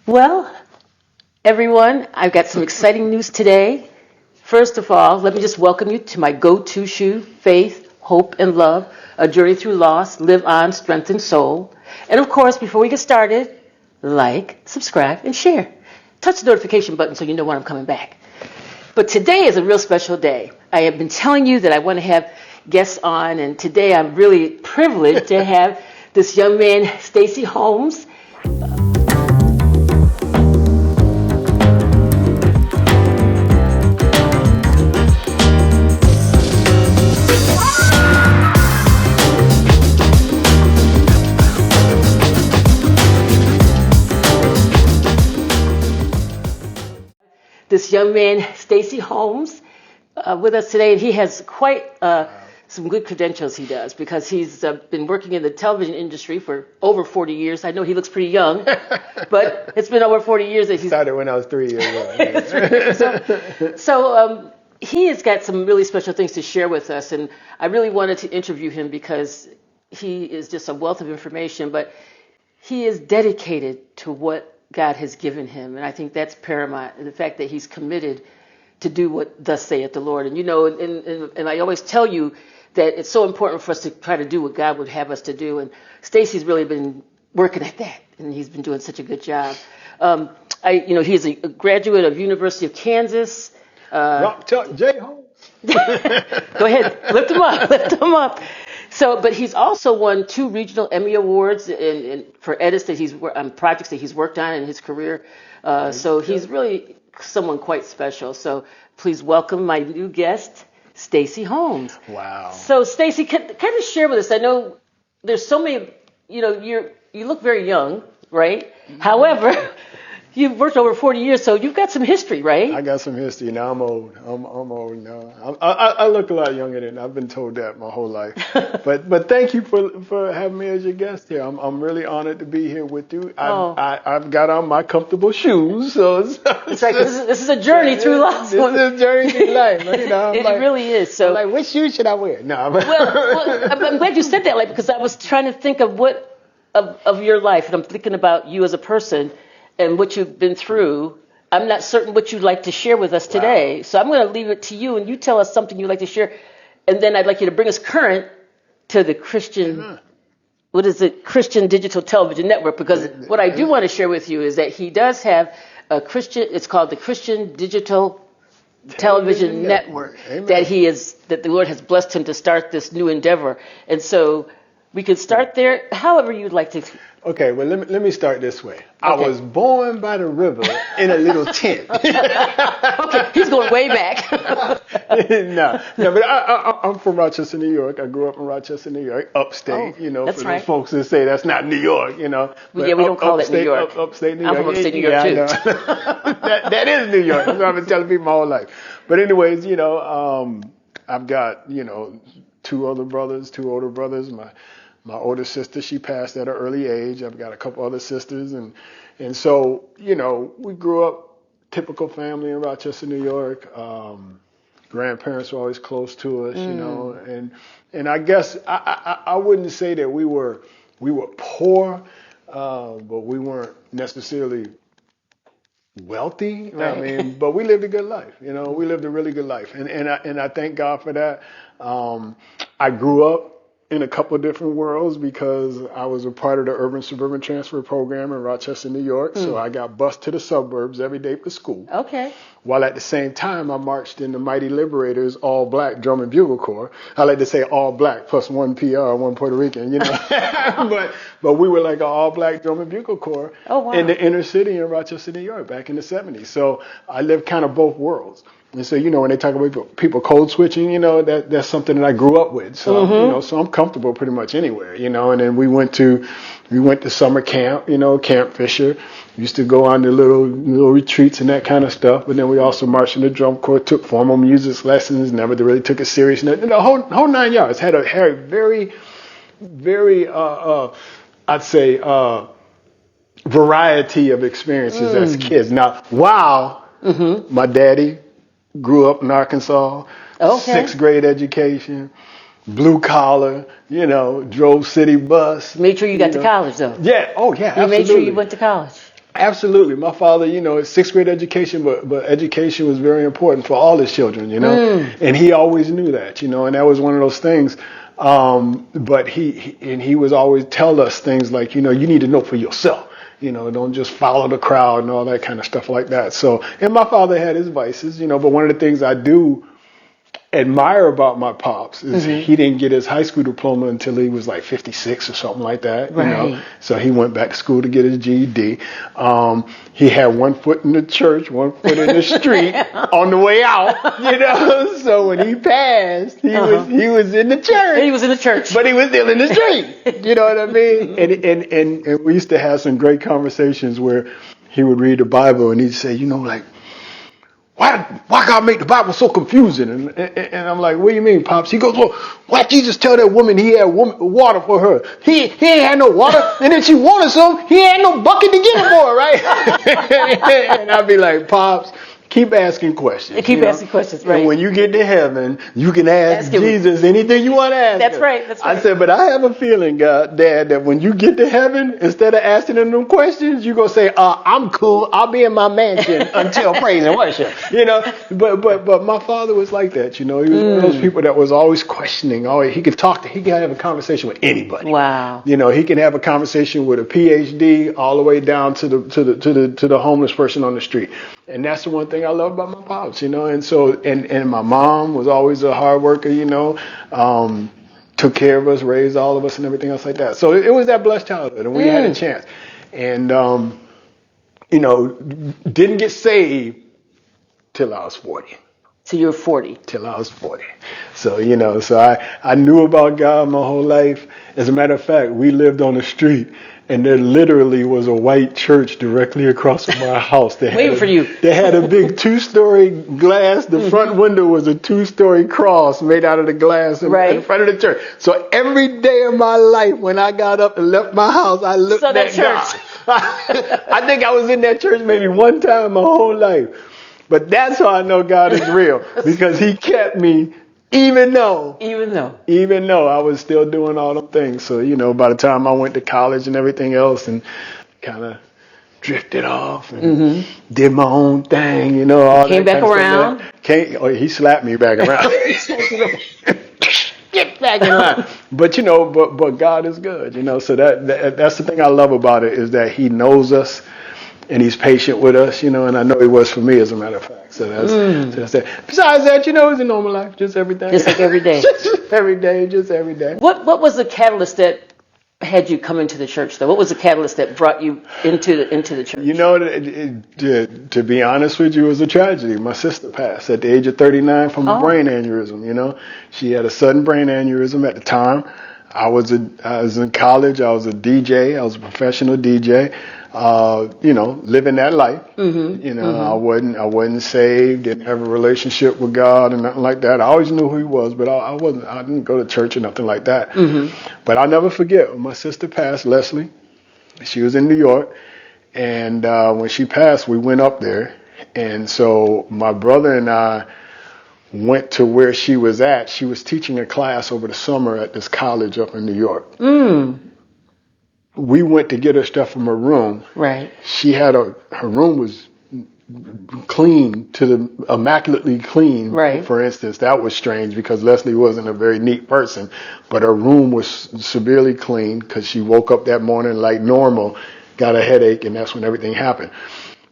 Well, everyone, I've got some exciting news today. First of all, let me just welcome you to my go-to shoe, Faith, Hope, and Love, a journey through loss, live on, strengthen soul. And of course, before we get started, like, subscribe, and share. Touch the notification button so you know when I'm coming back. But today is a real special day. I have been telling you that I want to have guests on, and today I'm really privileged to have this young man, Stacy Holmes. This young man, Stacy Holmes, with us today, and he has quite some good credentials. He does, because he's been working in the television industry for over 40 years. I know he looks pretty young, but it's been over 40 years that he's started when I was 3 years old. So he has got some really special things to share with us, and I really wanted to interview him because he is just a wealth of information, but he is dedicated to what God has given him, and I think that's paramount. The fact that he's committed to do what thus saith the Lord. And you know, and I always tell you that it's so important for us to try to do what God would have us to do. And Stacy's really been working at that, and he's been doing such a good job. He's a graduate of University of Kansas. Rock Chuck J. Holmes. Go ahead, lift him up. So, but he's also won 2 regional Emmy Awards for edits that he's projects that he's worked on in his career. So he's really someone quite special. So please welcome my new guest, Stacy Holmes. Wow. So Stacy, kind of share with us. I know there's so many. You know, you look very young, right? Mm-hmm. However, you've worked over 40 years, so you've got some history, right? I got some history. Now I'm old. I'm old now. I look a lot younger than I've been told that my whole life. But thank you for having me as your guest here. I'm really honored to be here with you. I've got on my comfortable shoes, so it's like this is a journey through life. This is a journey through life. You know, it really is. So, I'm like, which shoes should I wear? No. Well, I'm glad you said that, like, because I was trying to think of of your life, and I'm thinking about you as a person and what you've been through. I'm not certain what you'd like to share with us today. Wow. So I'm going to leave it to you, and you tell us something you'd like to share. And then I'd like you to bring us current to the Christian, what is it, Christian Digital Television Network. Because what I do want to share with you is that he does have a Christian, it's called the Christian Digital Television Network, that the Lord has blessed him to start this new endeavor. And so we could start there, however you'd like to. Okay, well, let me start this way. Okay. I was born by the river in a little tent. Okay, he's going way back. No, but I'm from Rochester, New York. I grew up in Rochester, New York, upstate. That's for right. those folks that say that's not New York, But yeah, we don't call it New York. Upstate New York. I'm from upstate New York, too. that is New York. That's what I've been telling people my whole life. But anyways, I've got, 2 older brothers. My older sister, she passed at an early age. I've got a couple other sisters. And so, we grew up, typical family in Rochester, New York. Grandparents were always close to us, and I guess I wouldn't say that we were poor, but we weren't necessarily wealthy. Right. I mean, but we lived a good life. We lived a really good life. And I thank God for that. I grew up in a couple of different worlds because I was a part of the urban suburban transfer program in Rochester, New York. So I got bused to the suburbs every day for school. Okay. While at the same time, I marched in the Mighty Liberators all black drum and bugle corps. I like to say all black plus 1 PR, 1 Puerto Rican, but we were like an all black drum and bugle corps in the inner city in Rochester, New York back in the 70s. So I lived kind of both worlds. And so, when they talk about people code switching, that's something that I grew up with. So, so I'm comfortable pretty much anywhere, and then we went to summer camp, Camp Fisher. We used to go on the little retreats and that kind of stuff. But then we also marched in the drum corps, took formal music lessons, never really took it serious. The whole 9 yards. Had a very, very, I'd say, variety of experiences as kids. Now, my daddy grew up in Arkansas, sixth grade education, blue collar, drove city bus. Made sure you got to college, though. Yeah, absolutely. You made sure you went to college. Absolutely. My father, sixth grade education, but education was very important for all his children, and he always knew that, and that was one of those things. But he was always tell us things like, you need to know for yourself. Don't just follow the crowd and all that kind of stuff like that. So, and my father had his vices, but one of the things I do admire about my pops is he didn't get his high school diploma until he was like 56 or something like that. Right. So he went back to school to get his GED. He had one foot in the church, one foot in the street on the way out, So when he passed, he was in the church. He was in the church. But he was still in the street. You know what I mean? And we used to have some great conversations where he would read the Bible and he'd say, why God make the Bible so confusing? And I'm like, what do you mean, Pops? He goes, well, why Jesus tell that woman he had water for her? He ain't had no water, and then she wanted some. He had no bucket to get it for her, right? And I'd be like, Pops, keep asking questions. Keep asking questions, right? And when you get to heaven, you can ask Jesus anything you want to ask That's him. right. I said, but I have a feeling, Dad, that when you get to heaven, instead of asking him them questions, you're going to say, I'm cool. I'll be in my mansion until praise and worship. But my father was like that. He was one of those people that was always questioning. He could have a conversation with anybody. Wow. He can have a conversation with a PhD all the way down to the homeless person on the street. And that's the one thing I love about my pops, and so, and my mom was always a hard worker, took care of us, raised all of us and everything else like that. So it was that blessed childhood and we had a chance and, didn't get saved till I was 40. So you were 40. Till I was 40. So, so I knew about God my whole life. As a matter of fact, we lived on the street. And there literally was a white church directly across from our house. Waiting for you. They had a big 2-story glass. The front window was a 2-story cross made out of the glass in front of the church. So every day of my life, when I got up and left my house, I looked at that church. I think I was in that church maybe one time my whole life. But that's how I know God is real, because he kept me even though I was still doing all them things. So, by the time I went to college and everything else and kind of drifted off and did my own thing, all came that back around. He slapped me back around. Get back in line. But, but God is good, so that's the thing I love about it, is that he knows us. And he's patient with us, and I know he was for me, as a matter of fact. So that's it. Besides that, it's a normal life, just everything. Just like every day. just every day. What was the catalyst that had you come into the church, though? What was the catalyst that brought you into the church? To be honest with you, it was a tragedy. My sister passed at the age of 39 from a brain aneurysm. She had a sudden brain aneurysm at the time. I was in college. I was a DJ. I was a professional DJ. Living that life. I wasn't saved, didn't have a relationship with God and nothing like that. I always knew who he was, but I didn't go to church or nothing like that. But I'll never forget when my sister passed, Leslie. She was in New York, and when she passed, we went up there. And so my brother and I went to where she was at. She was teaching a class over the summer at this college up in New York. We went to get her stuff from her room. Right. She had her room was clean immaculately clean. Right. For instance, that was strange because Leslie wasn't a very neat person, but her room was severely clean because she woke up that morning like normal, got a headache, and that's when everything happened.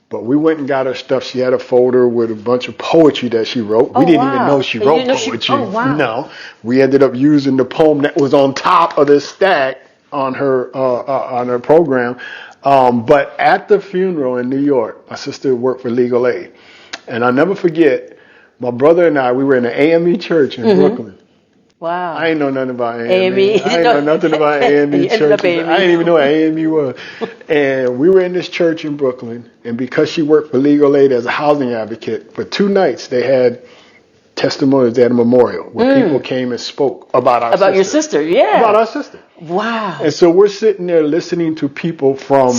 But we went and got her stuff. She had a folder with a bunch of poetry that she wrote. We didn't even know she wrote poetry. No. We ended up using the poem that was on top of the stack on her program. But at the funeral in New York, my sister worked for legal aid. And I'll never forget, My brother and I, we were in an AME church in Brooklyn. Wow. I ain't know nothing about AME. AME. I ain't know nothing about AME You ended up churches. AME. I didn't even know what AME was. And we were in this church in Brooklyn, and because she worked for Legal Aid as a housing advocate, for 2 nights they had testimonies, they had a memorial where people came and spoke about our About your sister, yeah. About our sister. Wow. And so we're sitting there listening to people from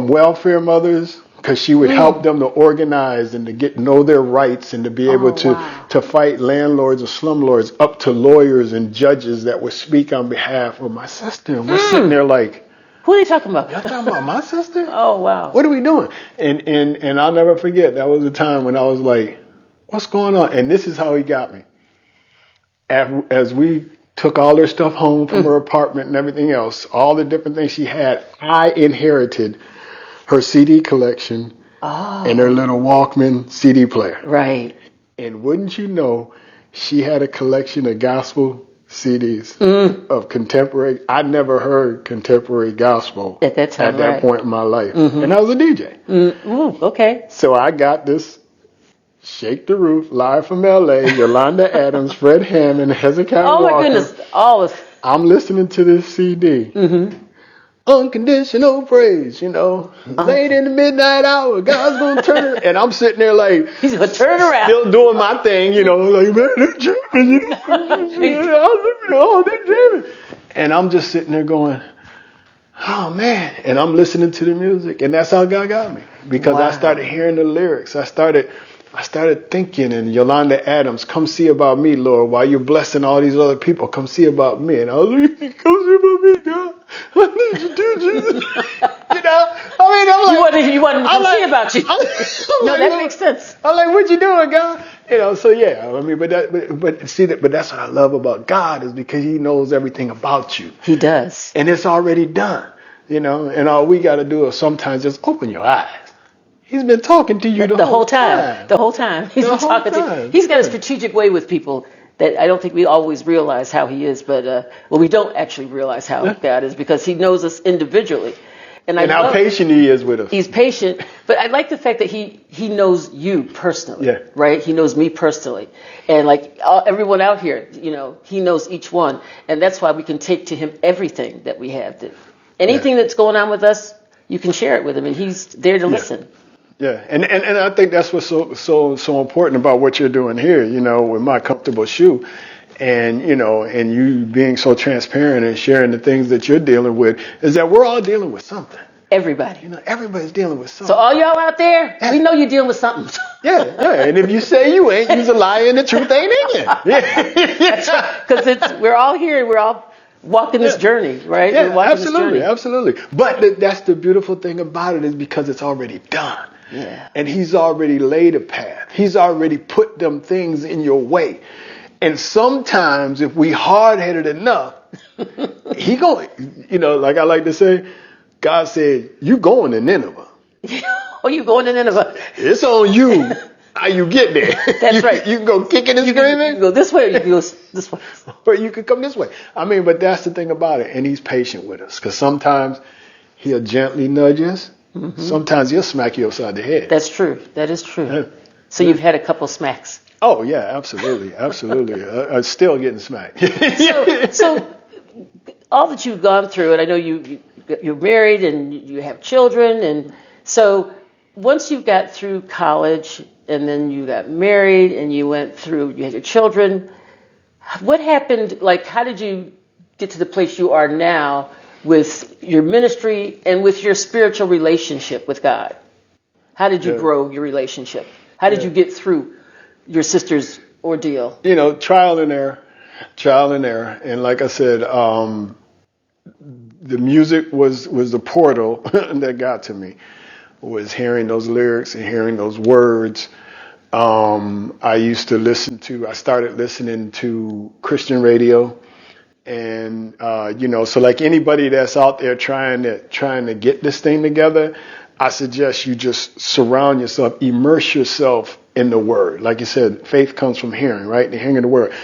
welfare mothers, because she would help them to organize and to know their rights and to be able to fight landlords or slumlords, up to lawyers and judges that would speak on behalf of my sister. And we're sitting there like, who are they talking about? y'all talking about my sister? Oh, wow. What are we doing? And I'll never forget, that was a time when I was like, what's going on? And this is how he got me. As we took all her stuff home from her apartment and everything else, all the different things she had, I inherited her CD collection and her little Walkman CD player. Right. And wouldn't you know, she had a collection of gospel CDs of contemporary. I'd never heard contemporary gospel at that time, at that point in my life. And I was a DJ. Okay. So I got this Shake the Roof, live from LA, Yolanda Adams, Fred Hammond, Hezekiah Walker. Oh my goodness. All of I'm listening to this CD. Unconditional praise, late in the midnight hour, God's gonna turn. And I'm sitting there like, he's gonna turn around, still doing my thing, like, man, they're jamming, they're jamming. And I'm just sitting there going, oh man. And I'm listening to the music, and that's how God got me, because I started hearing the lyrics. I started thinking, and Yolanda Adams, come see about me, Lord, while you're blessing all these other people. Come see about me. And I was like, come see about me, God. I need you to, Jesus. I'm like, you wanted to see about you. That makes sense. I'm like, what you doing, God? So yeah, but that's what I love about God, is because he knows everything about you. He does. And it's already done, and all we got to do is sometimes just open your eyes. He's been talking to you the whole time. The whole time. He's been talking to you. He's got a strategic way with people that I don't think we always realize how he is, but we don't actually realize how God is, because he knows us individually. And how patient he is with us. He's patient, but I like the fact that he knows you personally, right? He knows me personally. And like everyone out here, he knows each one. And that's why we can take to him everything that we have. Anything that's going on with us, you can share it with him, and he's there to listen. Yeah, and I think that's what's so important about what you're doing here, with My Comfortable Shoe, and and you being so transparent and sharing the things that you're dealing with, is that we're all dealing with something. Everybody. Everybody's dealing with something. So all y'all out there, we know you're dealing with something. Yeah. And if you say you ain't, you's a liar and the truth ain't in you. Yeah. Because we're all here, we're all walking this journey, right? Yeah, absolutely. But that's the beautiful thing about it, is because it's already done. Yeah. And he's already laid a path. He's already put them things in your way. And sometimes if we hard-headed enough, he going, like I like to say, God said, you going to Nineveh. Oh, you going to Nineveh? It's on you how you get there. That's right. You can go kicking and screaming. You can go this way, or you can go this way. Or you can come this way. But that's the thing about it. And he's patient with us, because sometimes he'll gently nudge us. Sometimes he'll smack you upside the head. That's true. That is true. Yeah. So you've had a couple smacks. Oh, yeah, absolutely. I'm still getting smacked. so all that you've gone through, and I know you're married and you have children, and so once you got through college and then you got married and you had your children, what happened? Like, how did you get to the place you are now with your ministry and with your spiritual relationship with God? How did you grow your relationship? How did you get through your sister's ordeal? Trial and error. And like I said, the music was the portal that got to me, was hearing those lyrics and hearing those words. I started listening to Christian radio. And, so like anybody that's out there trying to get this thing together, I suggest you just surround yourself, immerse yourself in the word. Like you said, faith comes from hearing, right? The hearing of the word.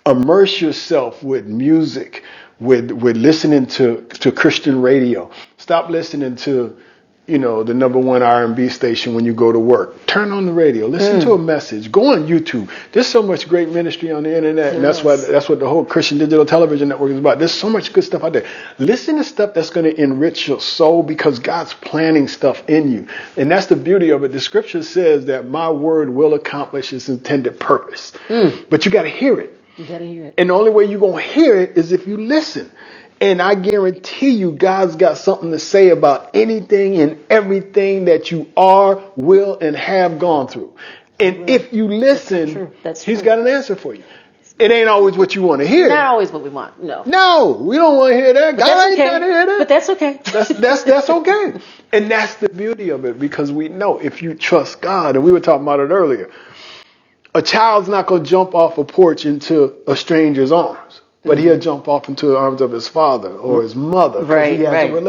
Immerse yourself with music, with listening to Christian radio. Stop listening to the number one R&B station when you go to work. Turn on the radio. Listen to a message. Go on YouTube. There's so much great ministry on the internet, and that's what the whole Christian Digital Television Network is about. There's so much good stuff out there. Listen to stuff that's going to enrich your soul because God's planning stuff in you. And that's the beauty of it. The scripture says that my word will accomplish its intended purpose. But you got to hear it. You got to hear it. And the only way you're going to hear it is if you listen. And I guarantee you, God's got something to say about anything and everything that you are, will, and have gone through. And if you listen, He's got an answer for you. It ain't always what you want to hear. Not always what we want. No. No, we don't want to hear that. God ain't trying to hear that. But that's okay. That's okay. And that's the beauty of it, because we know if you trust God, and we were talking about it earlier, a child's not going to jump off a porch into a stranger's arms. But he'll jump off into the arms of his father or his mother. Right,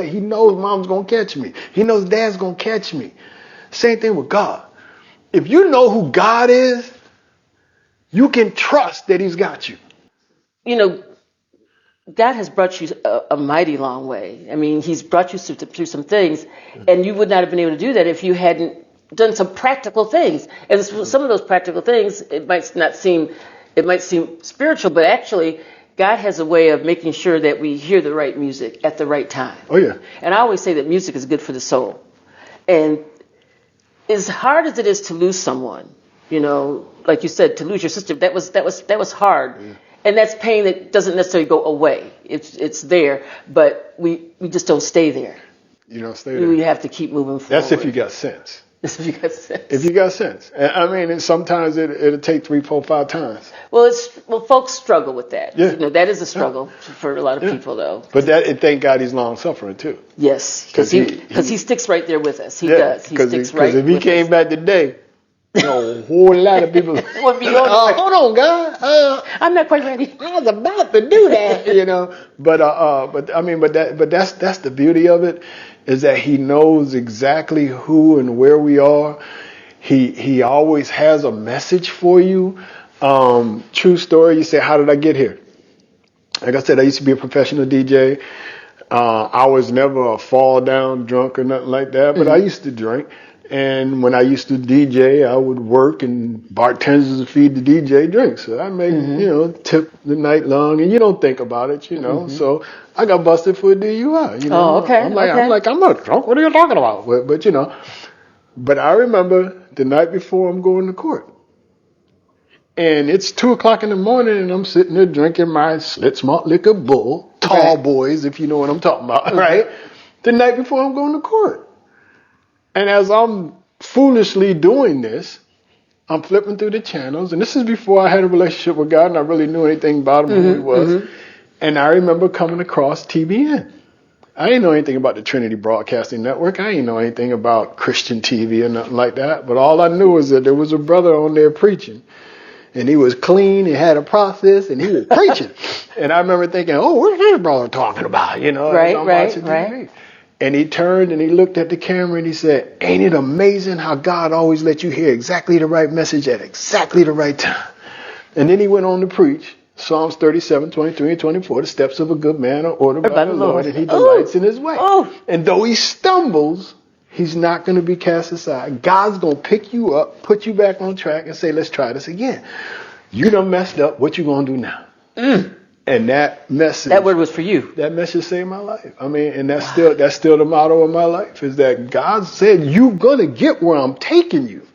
He knows mom's going to catch me. He knows dad's going to catch me. Same thing with God. If you know who God is, you can trust that he's got you. God has brought you a mighty long way. I mean, he's brought you through some things, and you would not have been able to do that if you hadn't done some practical things. And some of those practical things, it might seem spiritual, but actually God has a way of making sure that we hear the right music at the right time. Oh, yeah. And I always say that music is good for the soul. And as hard as it is to lose someone, like you said, to lose your sister, that was hard. Yeah. And that's pain that doesn't necessarily go away. It's there, but we just don't stay there. You don't stay there. We have to keep moving forward. That's if you got sense. If you got sense. If you got sense. I mean, and sometimes it'll take 3, 4, 5 times. Well, folks struggle with that. Yeah. That is a struggle for a lot of people, though. But thank God he's long suffering too. Yes, because he sticks right there with us. He does. He sticks right. Because if he came back today, a whole lot of people would be on. Hold on, God. I'm not quite ready. I was about to do that, But that's the beauty of it. Is that he knows exactly who and where we are. He always has a message for you. True story. You say, how did I get here? Like I said, I used to be a professional DJ. I was never a fall down drunk or nothing like that, but I used to drink. And when I used to DJ, I would work and bartenders would feed the DJ drinks. So I made, tip the night long, and you don't think about it, So I got busted for a DUI. Oh, okay. I'm not drunk. What are you talking about? But I remember the night before I'm going to court. And it's 2:00 in the morning, and I'm sitting there drinking my Slit Smart Liquor Bull, Tall Boys, if you know what I'm talking about, right? The night before I'm going to court. And as I'm foolishly doing this, I'm flipping through the channels. And this is before I had a relationship with God and I really knew anything about him, who he was. And I remember coming across TBN. I didn't know anything about the Trinity Broadcasting Network. I didn't know anything about Christian TV or nothing like that. But all I knew was that there was a brother on there preaching. And he was clean, he had a process, and he was preaching. And I remember thinking, what's this brother talking about? Right. And he turned and he looked at the camera and he said, ain't it amazing how God always lets you hear exactly the right message at exactly the right time? And then he went on to preach Psalms 37, 23, and 24, the steps of a good man are ordered by the Lord, and he delights in his way. And though he stumbles, he's not going to be cast aside. God's going to pick you up, put you back on track, and say, let's try this again. You done messed up. What you going to do now? And that message. That word was for you. That message saved my life. I mean, and that's still the motto of my life, is that God said, you're going to get where I'm taking you.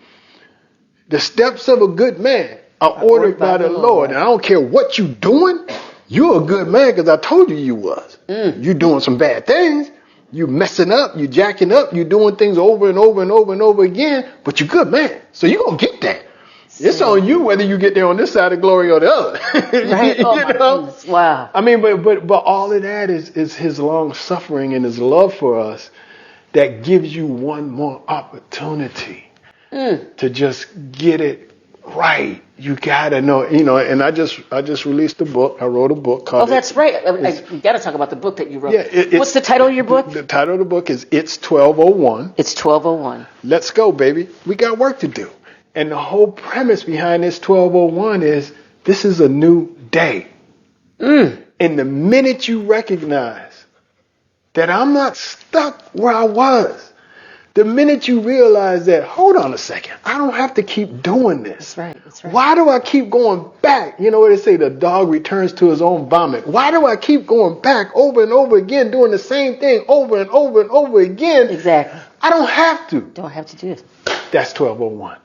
The steps of a good man are ordered by the Lord. And I don't care what you're doing. You're a good man because I told you was. You're doing some bad things. You messing up. You jacking up. You doing things over and over and over and over again. But you're a good man. So you're going to get that. It's on you whether you get there on this side of glory or the other. Right. My goodness. Wow. I mean, but all of that is his long suffering and his love for us that gives you one more opportunity to just get it right. You gotta know, and I just released a book. I wrote a book called. Oh, that's right. We got to talk about the book that you wrote. Yeah, what's the title of your book? The title of the book is It's 1201. It's 1201. Let's go, baby. We got work to do. And the whole premise behind this 1201 is this is a new day. And the minute you recognize that I'm not stuck where I was, The minute you realize that, hold on a second, I don't have to keep doing this. That's right. That's right. Why do I keep going back? You know what they say, the dog returns to his own vomit. Why do I keep going back over and over again, doing the same thing over and over and over again? Exactly. I don't have to. Don't have to do it. That's 1201.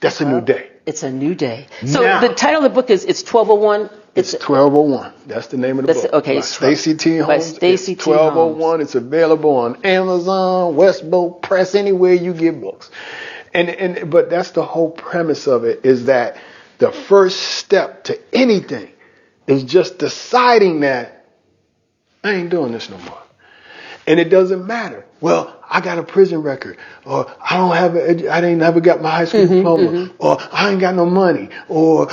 That's a new day. It's a new day. So Now, the title of the book is it's 1201. It's 1201. That's the name of the book. Okay. By Stacy T. Holmes. By Stacy It's T. 1201. It's available on Amazon, Westbow Press, anywhere you get books. But that's the whole premise of it, is that the first step to anything is just deciding that I ain't doing this no more. And it doesn't matter. Well, I got a prison record, or I ain't never got my high school diploma, or I ain't got no money, or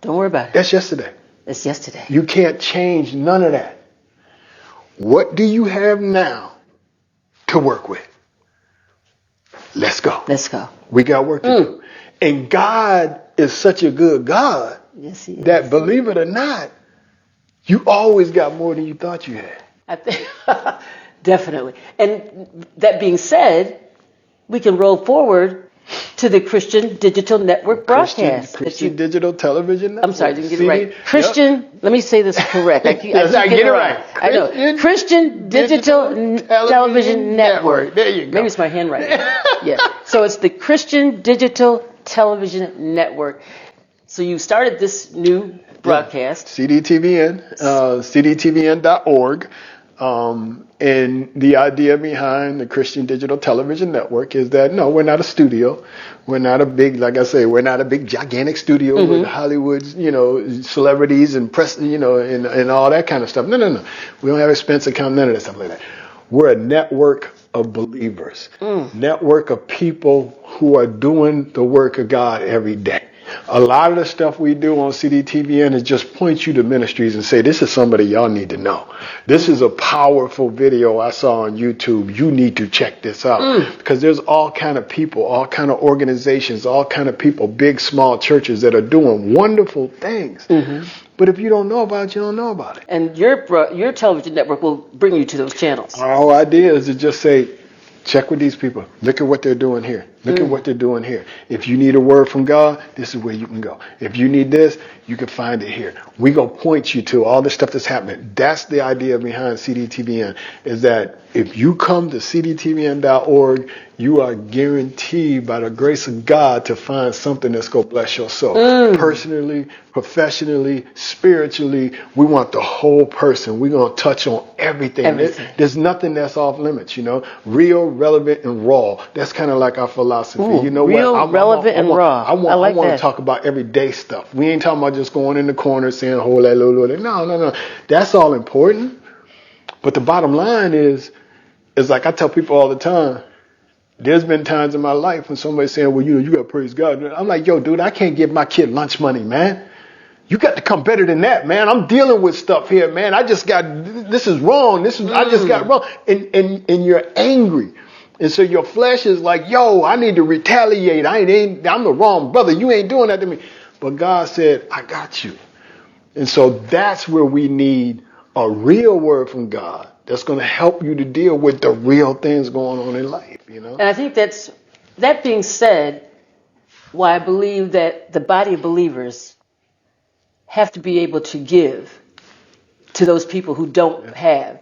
Don't worry about it. That's yesterday. It's yesterday. You can't change none of that. What do you have now to work with? Let's go. Let's go. We got work to do. And God is such a good God Yes, He is. that, believe it or not, you always got more than you thought you had. I think definitely. And that being said, we can roll forward to the Christian Digital Network broadcast. Christian Digital Television Network. I'm sorry, I didn't get it right. Christian, let me say this correct. I get it right. I know. Christian Digital Television Network. There you go. Maybe it's my handwriting. Yeah. So it's the Christian Digital Television Network. So you started this new broadcast. CDTVN, cdtvn.org. And the idea behind the Christian Digital Television Network is that, no, we're not a studio. We're not a big, like I say, we're not a big gigantic studio with Hollywood's, celebrities and press, and all that kind of stuff. No. We don't have expense account, none of that stuff like that. We're a network of believers, network of people who are doing the work of God every day. A lot of the stuff we do on CDTVN is just point you to ministries and say, this is somebody y'all need to know. This is a powerful video I saw on YouTube. You need to check this out. Because there's all kind of people, all kind of organizations, all kind of people, big, small churches that are doing wonderful things. But if you don't know about it, you don't know about it. And your television network will bring you to those channels. Our whole idea is to just say, check with these people. Look at what they're doing here. Look at what they're doing here. If you need a word from God, this is where you can go. If you need this, you can find it here. We go point you to all the stuff that's happening. That's the idea behind CDTVN, is that if you come to cdtvn.org, you are guaranteed by the grace of God to find something that's going to bless your soul. Personally, professionally, spiritually, we want the whole person. We're going to touch on everything. There's nothing that's off limits, real, relevant, and raw. That's kind of like our philosophy. Real, relevant, and raw. I want to talk about everyday stuff. We ain't talking about just going in the corner saying, "Hold that little." No. That's all important. But the bottom line is like I tell people all the time. There's been times in my life when somebody's saying, "Well, you got to praise God." I'm like, "Yo, dude, I can't give my kid lunch money, man. You got to come better than that, man. I'm dealing with stuff here, man. This is wrong. I just got wrong." And you're angry. And so your flesh is like, yo, I need to retaliate. I'm the wrong brother. You ain't doing that to me. But God said, I got you. And so that's where we need a real word from God that's going to help you to deal with the real things going on in life, And I think that being said, why I believe that the body of believers have to be able to give to those people who don't have,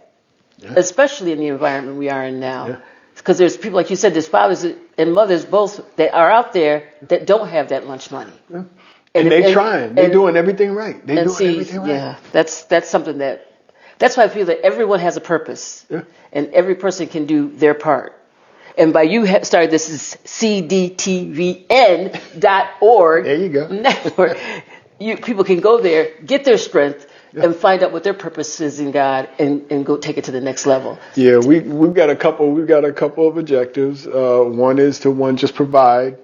especially in the environment we are in now. Because there's people, like you said, there's fathers and mothers both that are out there that don't have that lunch money. And they're trying. They're doing everything right. Yeah, that's something that's why I feel that everyone has a purpose. And every person can do their part. And by you started, this is cdtvn.org. There you go. Network. People can go there, get their strength, and find out what their purpose is in God, and go take it to the next level. Yeah, we've got a couple of objectives. One is to just provide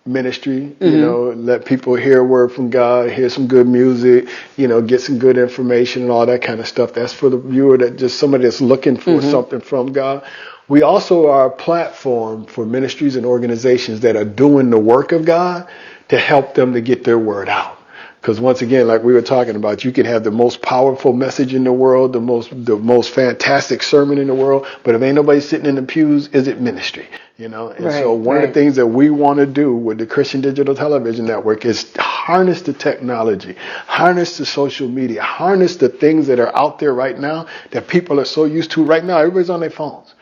ministry, let people hear a word from God, hear some good music, get some good information and all that kind of stuff. That's for the viewer, that just somebody that's looking for something from God. We also are a platform for ministries and organizations that are doing the work of God to help them to get their word out. Because once again, like we were talking about, you can have the most powerful message in the world, the most fantastic sermon in the world, but if ain't nobody sitting in the pews, is it ministry? You know? And so one of the things that we want to do with the Christian Digital Television Network is harness the technology, harness the social media, harness the things that are out there right now that people are so used to right now. Everybody's on their phones.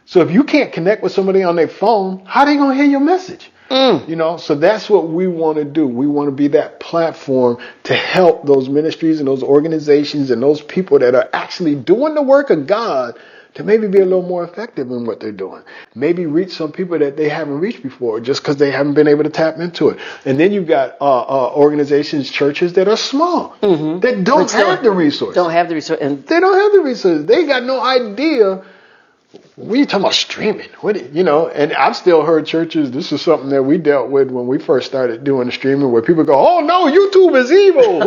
So if you can't connect with somebody on their phone, how they going to hear your message? You know, so that's what we want to do. We want to be that platform to help those ministries and those organizations and those people that are actually doing the work of God to maybe be a little more effective in what they're doing. Maybe reach some people that they haven't reached before just because they haven't been able to tap into it. And then you've got organizations, churches that are small, that don't have the resources. Don't have the resources. And they don't have the resources. They got no idea. What are you talking about streaming? You know, and I've still heard churches, this is something that we dealt with when we first started doing the streaming, where people go, oh no, YouTube is evil.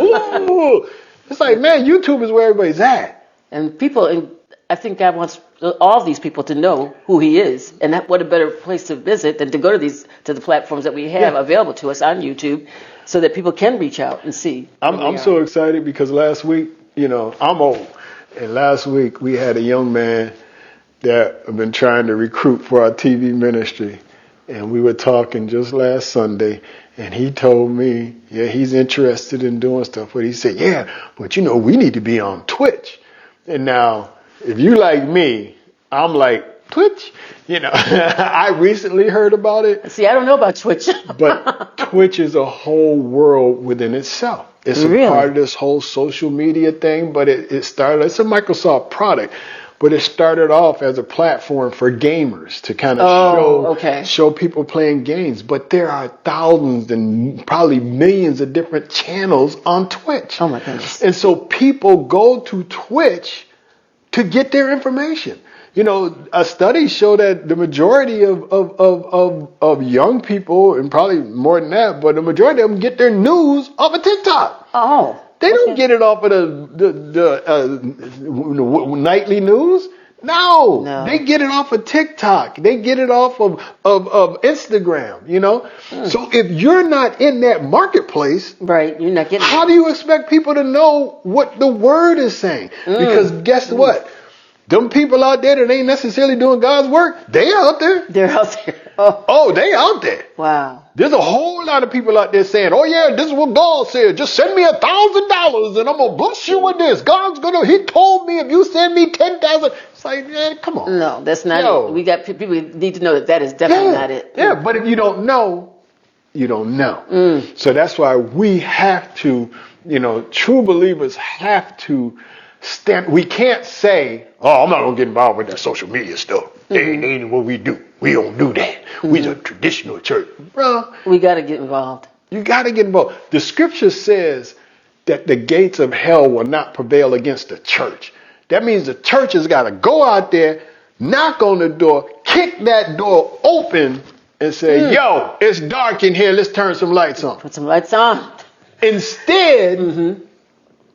Ooh. It's like, man, YouTube is where everybody's at. And people, and I think God wants all these people to know who He is, and what a better place to visit than to go to the platforms that we have available to us on YouTube, so that people can reach out and see. I'm so excited because last week, you know, I'm old, and last week we had a young man that have been trying to recruit for our TV ministry. And we were talking just last Sunday, and he told me, yeah, he's interested in doing stuff. But he said, yeah, but you know, we need to be on Twitch. And now, if you like me, I'm like, Twitch? You know, I recently heard about it. See, I don't know about Twitch. But Twitch is a whole world within itself. It's a part of this whole social media thing, but it started, it's a Microsoft product. But it started off as a platform for gamers to kind of show people playing games. But there are thousands and probably millions of different channels on Twitch. Oh my goodness. And so people go to Twitch to get their information. You know, a study showed that the majority of young people, and probably more than that, but the majority of them get their news off of TikTok. Oh. They don't get it off of the nightly news. No, they get it off of TikTok. They get it off of Instagram, you know. So if you're not in that marketplace, right, you're not getting how do you expect people to know what the word is saying? Because guess what? Them people out there that ain't necessarily doing God's work, they out there. They're out there. Oh, they out there. Wow. There's a whole lot of people out there saying, oh yeah, this is what God said. Just send me $1,000 and I'm going to bless you with this. He told me if you send me 10,000. It's like, man, come on. No, that's not it. We got people need to know that is definitely not it. Yeah, but if you don't know, you don't know. So that's why we have to, you know, true believers have to stand. We can't say, oh, I'm not going to get involved with that social media stuff. That ain't what we do. We don't do that. We's a traditional church. Bro, we got to get involved. You got to get involved. The scripture says that the gates of hell will not prevail against the church. That means the church has got to go out there, knock on the door, kick that door open, and say, yo, it's dark in here. Let's turn some lights on. Put some lights on. Instead,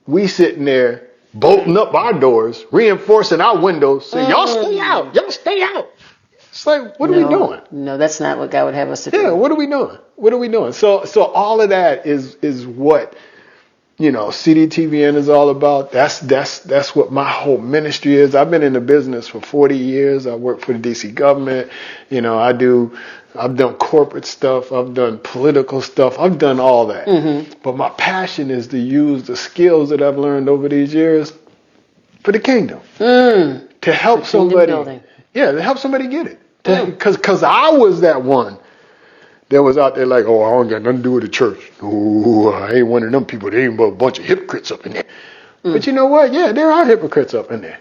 we sitting there bolting up our doors, reinforcing our windows, saying, y'all stay out. Y'all stay out. It's like, what are we doing? No, that's not what God would have us to do. Yeah, what are we doing? What are we doing? So all of that is what, you know, CDTVN is all about. That's what my whole ministry is. I've been in the business for 40 years. I work for the DC government. You know, I've done corporate stuff. I've done political stuff. I've done all that. But my passion is to use the skills that I've learned over these years for the kingdom. To help somebody. Building. Yeah, to help somebody get it. Because I was that one that was out there like, oh, I don't got nothing to do with the church. Oh, I ain't one of them people. There ain't but a bunch of hypocrites up in there. But you know what? Yeah, there are hypocrites up in there.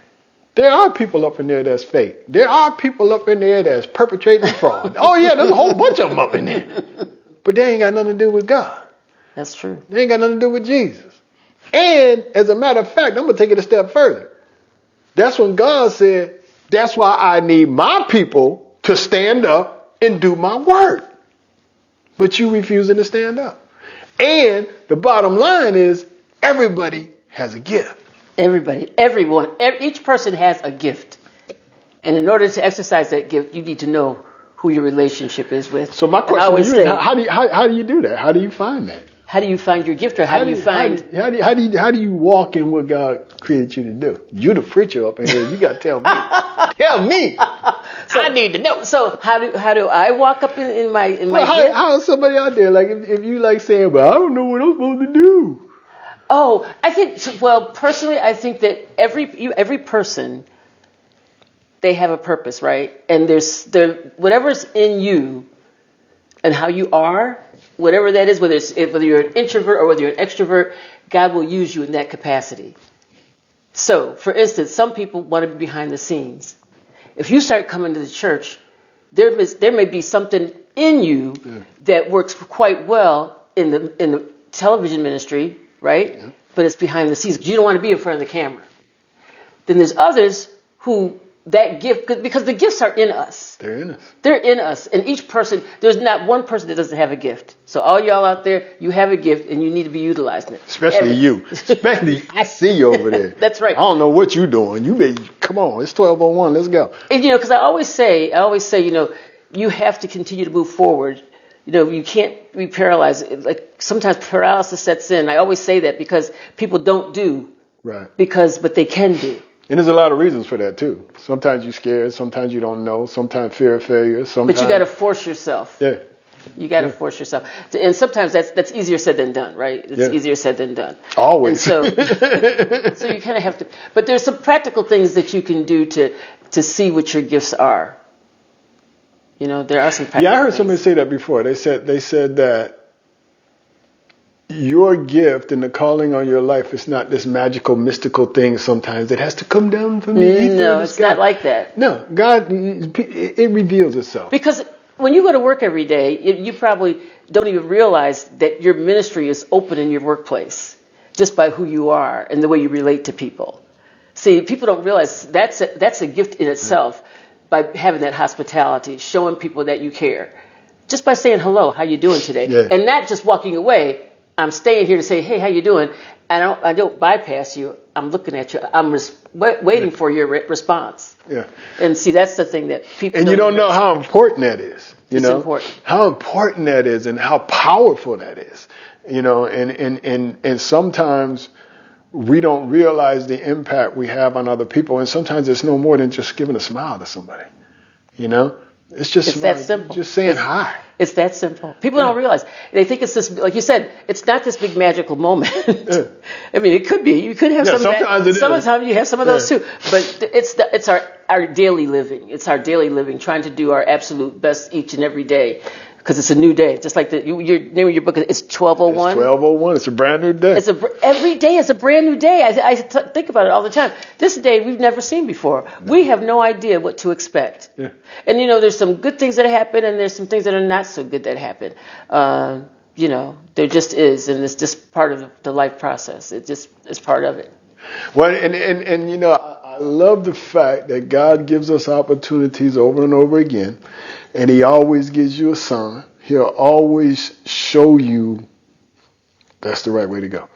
There are people up in there that's fake. There are people up in there that's perpetrating fraud. Oh, yeah, there's a whole bunch of them up in there. But they ain't got nothing to do with God. That's true. They ain't got nothing to do with Jesus. And as a matter of fact, I'm going to take it a step further. That's when God said, that's why I need my people to stand up and do my work. But you refusing to stand up. And the bottom line is everybody has a gift. Everybody, everyone, each person has a gift. And in order to exercise that gift, you need to know who your relationship is with. So my question is, how do you do that? How do you find that? how do you find your gift, or how do you find? How do you walk in what God created you to do? You the preacher up in here. You got to tell me. Tell me. So, I need to know. So how do I walk up in my gift? How's somebody out there like if you like saying, "Well, I don't know what I'm supposed to do." Oh, I think. Well, personally, I think that every person, they have a purpose, right? And there's whatever's in you, and how you are, whatever that is, whether you're an introvert or whether you're an extrovert, God will use you in that capacity. So, for instance, some people want to be behind the scenes. If you start coming to the church, there may be something in you that works quite well in the television ministry, right? Yeah. But it's behind the scenes. You don't want to be in front of the camera. Then there's others who that gift, because the gifts are in us. They're in us. They're in us. And each person, there's not one person that doesn't have a gift. So all y'all out there, you have a gift and you need to be utilizing it. Especially you. Especially, I see you over there. That's right. I don't know what you're doing. Come on, it's 12:01. Let's go. And, because I always say, you have to continue to move forward. You can't be paralyzed. Like sometimes paralysis sets in. I always say that because people don't do. Right. But they can do. And there's a lot of reasons for that too. Sometimes you're scared. Sometimes you don't know. Sometimes fear of failure. Sometimes. But you got to force yourself. Yeah. You got to force yourself. And sometimes that's easier said than done, right? It's easier said than done. Always. And so you kind of have to. But there's some practical things that you can do to see what your gifts are. There are some practical. Yeah, I heard things. somebody say that before. They said that your gift and the calling on your life is not this magical, mystical thing sometimes. It has to come down from the ether. No, it's not like that. No, God, it reveals itself. Because when you go to work every day, you probably don't even realize that your ministry is open in your workplace just by who you are and the way you relate to people. See, people don't realize that's a gift in itself by having that hospitality, showing people that you care. Just by saying hello, how you doing today? Yeah. And not just walking away. I'm staying here to say, hey, how you doing? I don't bypass you. I'm looking at you. I'm waiting for your response. Yeah. And see, that's the thing that people. And you don't know how important that is. It's important. How important that is, and how powerful that is. And sometimes we don't realize the impact we have on other people. And sometimes it's no more than just giving a smile to somebody. It's that simple. Just saying hi. It's that simple. People don't realize. They think it's this, like you said, it's not this big magical moment. I mean, it could be. You could have some. Sometimes you have some of those too. But it's our daily living. It's our daily living, trying to do our absolute best each and every day. Because it's a new day. Just like your name of your book, it's 12:01. It's 12:01. It's a brand new day. Every day is a brand new day. I think about it all the time. This day we've never seen before. We have no idea what to expect. Yeah. And there's some good things that happen, and there's some things that are not so good that happen. There just is, and it's just part of the life process. It's part of it. Well, and I love the fact that God gives us opportunities over and over again, and He always gives you a sign. He'll always show you that's the right way to go.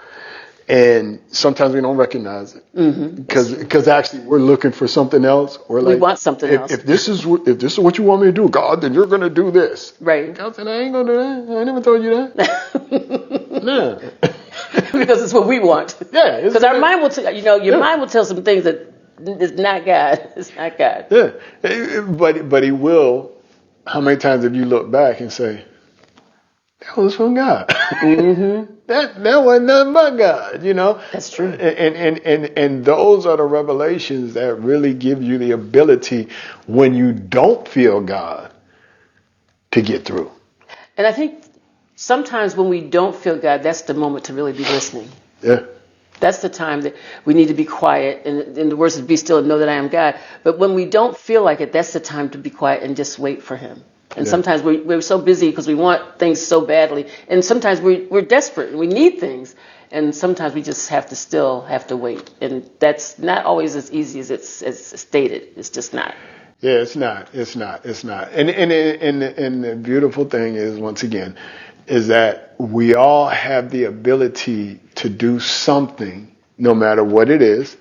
And sometimes we don't recognize it because actually we're looking for something else. We want something else. If this is what you want me to do, God, then you're going to do this. Right. God said, I ain't going to do that. I never told you that. No. Because it's what we want. Yeah. Because our mind will tell your mind will tell some things that it's not God. It's not God. Yeah. But He will. How many times have you looked back and say, that was from God? That wasn't nothing but God, That's true. And those are the revelations that really give you the ability when you don't feel God to get through. And I think sometimes when we don't feel God, that's the moment to really be listening. Yeah. That's the time that we need to be quiet. And the words is be still and know that I am God. But when we don't feel like it, that's the time to be quiet and just wait for Him. And sometimes we're so busy because we want things so badly. And sometimes we're desperate and we need things. And sometimes we just have to wait. And that's not always as easy as it's stated. It's just not. Yeah, it's not. And the beautiful thing is, once again, is that we all have the ability to do something, no matter what it is.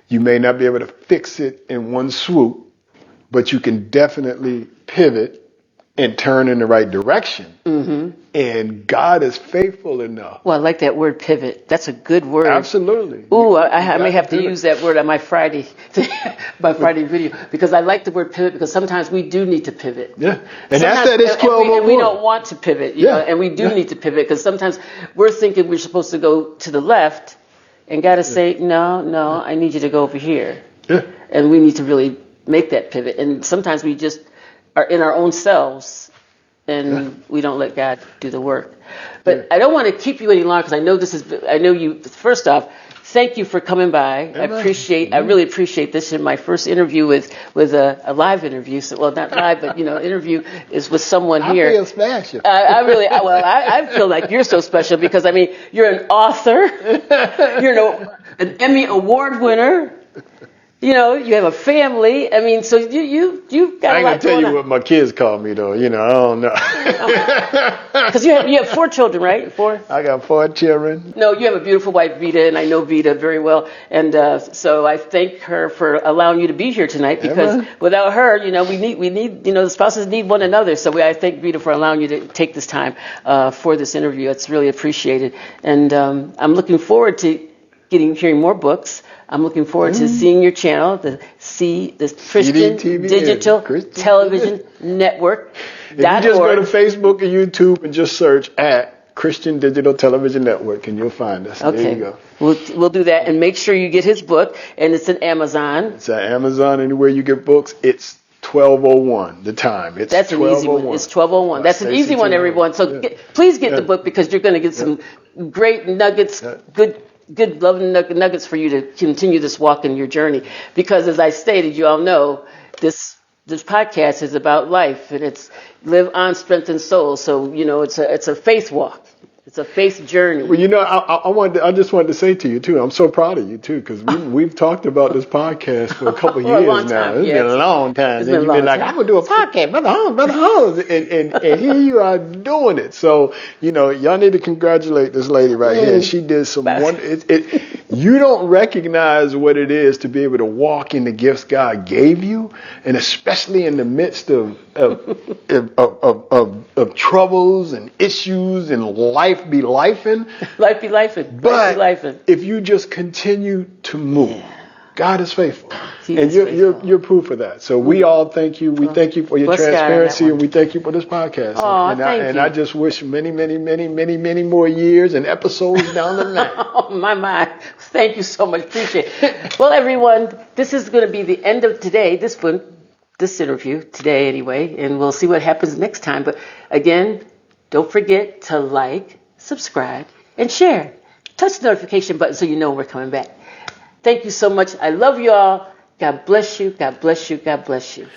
You may not be able to fix it in one swoop, but you can definitely pivot and turn in the right direction And God is faithful enough. Well, I like that word pivot. That's a good word. Absolutely. Ooh, I may have to use that word on my Friday video, because I like the word pivot, because sometimes we do need to pivot. Yeah. And that's that it's 12:01. And we don't want to pivot, you know, and we do need to pivot, because sometimes we're thinking we're supposed to go to the left, and God is saying, no, I need you to go over here. Yeah. And we need to really make that pivot. And sometimes we just are in our own selves, and we don't let God do the work. But I don't want to keep you any longer, because I know you, first off, thank you for coming by. I really appreciate this. In my first interview with a live interview, so, well, not live, but, interview is with someone here. I feel special. I feel like you're so special, because, you're an author, you're an Emmy Award winner. You have a family. So you got a lot going on. I ain't gonna tell you what my kids call me, though. I don't know. Because you have 4 children, right? 4? I got 4 children. No, you have a beautiful wife, Vita, and I know Vita very well. And so I thank her for allowing you to be here tonight, because without her, we need the spouses need one another. So I thank Vita for allowing you to take this time for this interview. It's really appreciated. And I'm looking forward to hearing more books. I'm looking forward to seeing your channel, the Christian Digital Television Network. If you just go to Facebook or YouTube and just search at Christian Digital Television Network, and you'll find us. Okay. There you go. We'll do that, and make sure you get his book, and it's on Amazon. It's at Amazon, anywhere you get books. It's 12:01, the time. That's an easy one. It's 12:01. That's an easy one, everyone. So please get the book, because you're going to get some great nuggets, good loving nuggets for you to continue this walk in your journey. Because as I stated, you all know, this podcast is about life, and it's live on, strengthen soul. So it's a faith walk. It's a faith journey. Well, I just wanted to say to you too, I'm so proud of you too, because we've talked about this podcast for a couple years now. It's been a long time. And you've been like, I'm gonna do a podcast, Brother Holmes, and here you are doing it. So y'all need to congratulate this lady right here. She did some you don't recognize what it is to be able to walk in the gifts God gave you, and especially in the midst of troubles and issues and life be lifing. Life be lifing. But if you just continue to move, God is faithful. And you're proof of that. So we all thank you. We thank you for your transparency, and we thank you for this podcast. I just wish many, many, many, many, many more years and episodes down the line. Oh, my. Thank you so much. Appreciate it. Well, everyone, this is going to be the end of today, this interview today anyway, and we'll see what happens next time. But again, don't forget to like, subscribe, and share. Touch the notification button so you know when we're coming back. Thank you so much. I love you all. God bless you. God bless you. God bless you.